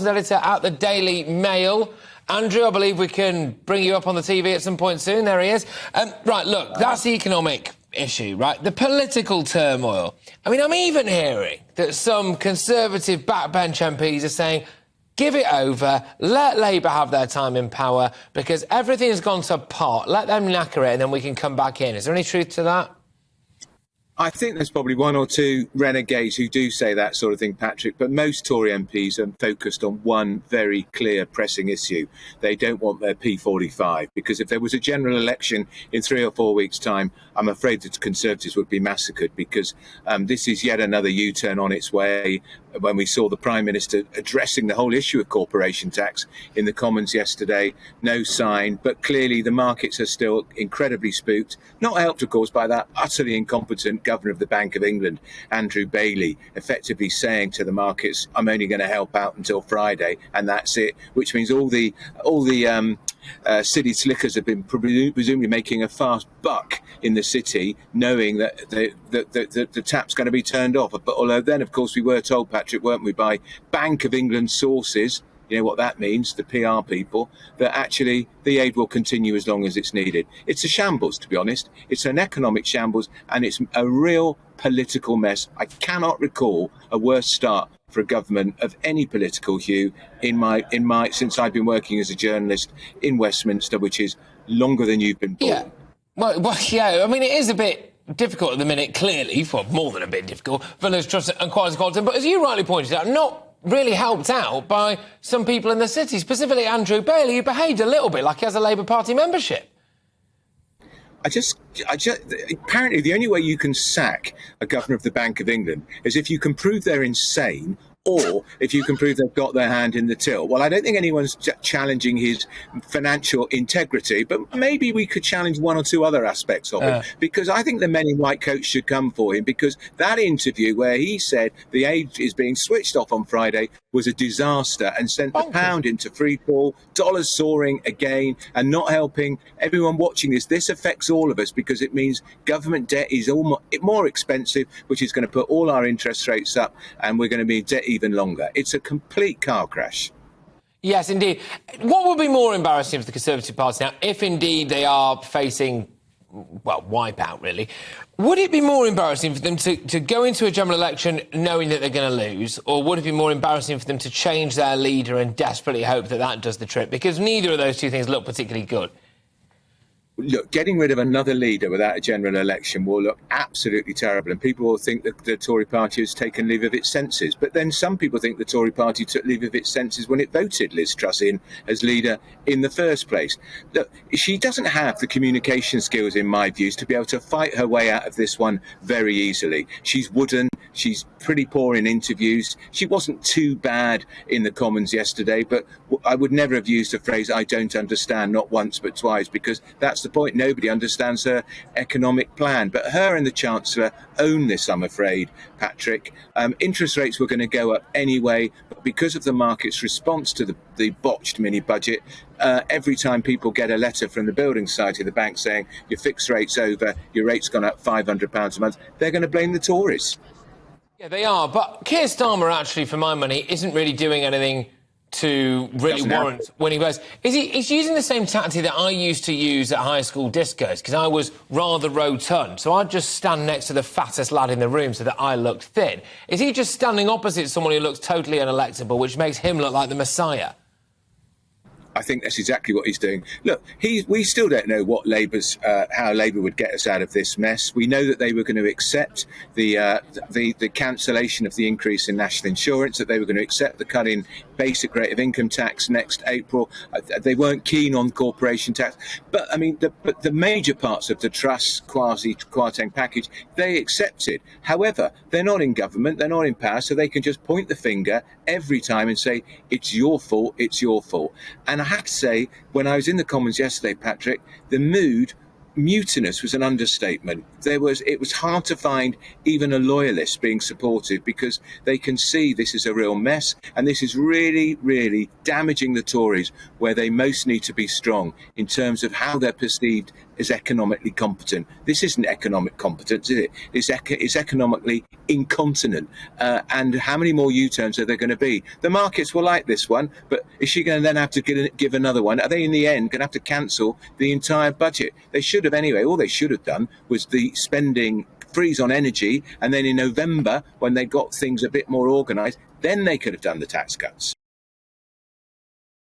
Nelson's editor at the Daily Mail. Andrew, I believe we can bring you up on the TV at some point soon. There he is. Right, look, that's the economic issue, right? The political turmoil. I mean, I'm even hearing that some Conservative backbench MPs are saying, give it over, let Labour have their time in power, because everything's gone to pot. Let them knacker it and then we can come back in. Is there any truth to that? I think there's probably one or two renegades who do say that sort of thing, Patrick, but most Tory MPs are focused on one very clear pressing issue. They don't want their P45, because if there was a general election in 3 or 4 weeks' time, I'm afraid that the Conservatives would be massacred, because this is yet another U-turn on its way. When we saw the Prime Minister addressing the whole issue of corporation tax in the Commons yesterday, no sign, but clearly the markets are still incredibly spooked, not helped, of course, by that utterly incompetent Governor of the Bank of England, Andrew Bailey, effectively saying to the markets, I'm only going to help out until Friday, and that's it, which means all the city slickers have been presumably making a fast buck in the city, knowing that the tap's going to be turned off. But although then, of course, we were told, Patrick, weren't we, by Bank of England sources, you know what that means, the PR people, that actually the aid will continue as long as it's needed. It's a shambles, to be honest. It's an economic shambles, and it's a real political mess. I cannot recall a worse start for a government of any political hue in my since I've been working as a journalist in Westminster, which is longer than you've been born. Yeah. Well, yeah, I mean, it is a bit difficult at the minute, clearly, for more than a bit difficult, for Liz Truss and Kwasi Kwarteng, but as you rightly pointed out, not really helped out by some people in the city, specifically Andrew Bailey, who behaved a little bit like he has a Labour Party membership. I just apparently the only way you can sack a governor of the Bank of England is if you can prove they're insane, or if you can prove they've got their hand in the till. Well, I don't think anyone's challenging his financial integrity, but maybe we could challenge one or two other aspects of it, because I think the Men in White coats should come for him, because that interview where he said the aid is being switched off on Friday was a disaster and sent the pound into free fall, dollars soaring again, and not helping everyone watching this. This affects all of us, because it means government debt is more expensive, which is going to put all our interest rates up, and we're going to be in debt even longer. It's a complete car crash. Yes, indeed. What would be more embarrassing for the Conservative Party now, if indeed they are facing, well, wipeout, really? Would it be more embarrassing for them to go into a general election knowing that they're going to lose, or would it be more embarrassing for them to change their leader and desperately hope that that does the trick? Because neither of those two things look particularly good. Look, getting rid of another leader without a general election will look absolutely terrible, and people will think that the Tory party has taken leave of its senses. But then some people think the Tory party took leave of its senses when it voted Liz Truss in as leader in the first place. Look, she doesn't have the communication skills, in my views, to be able to fight her way out of this one very easily. She's wooden. She's pretty poor in interviews. She wasn't too bad in the Commons yesterday, but I would never have used the phrase, I don't understand, not once but twice, because that's the point. Nobody understands her economic plan. But her and the Chancellor own this, I'm afraid, Patrick. Interest rates were going to go up anyway, but because of the market's response to the botched mini-budget, every time people get a letter from the building society of the bank saying your fixed rate's over, your rate's gone up £500 a month, they're going to blame the Tories. Yeah, they are. But Keir Starmer, actually, for my money, isn't really doing anything to really warrant winning votes. He's using the same tactic that I used to use at high school discos, because I was rather rotund. So I'd just stand next to the fattest lad in the room so that I looked thin. Is he just standing opposite someone who looks totally unelectable, which makes him look like the Messiah? I think that's exactly what he's doing. Look, we still don't know what how Labour would get us out of this mess. We know that they were going to accept the cancellation of the increase in national insurance, that they were going to accept the cut in basic rate of income tax next April. They weren't keen on corporation tax. But, I mean, the major parts of the Truss Kwasi Kwarteng package, they accepted. However, they're not in government, they're not in power, so they can just point the finger every time and say, it's your fault, it's your fault. And I have to say, when I was in the Commons yesterday, Patrick, the mood, mutinous was an understatement. It was hard to find even a loyalist being supportive, because they can see this is a real mess, and this is really, really damaging the Tories where they most need to be strong in terms of how they're perceived is economically competent. This isn't economic competence, is it? It's economically incontinent. And how many more U-turns are there going to be? The markets will like this one, but is she going to then have to give another one? Are they in the end going to have to cancel the entire budget? They should have anyway. All they should have done was the spending freeze on energy, and then in November, when they got things a bit more organised, then they could have done the tax cuts.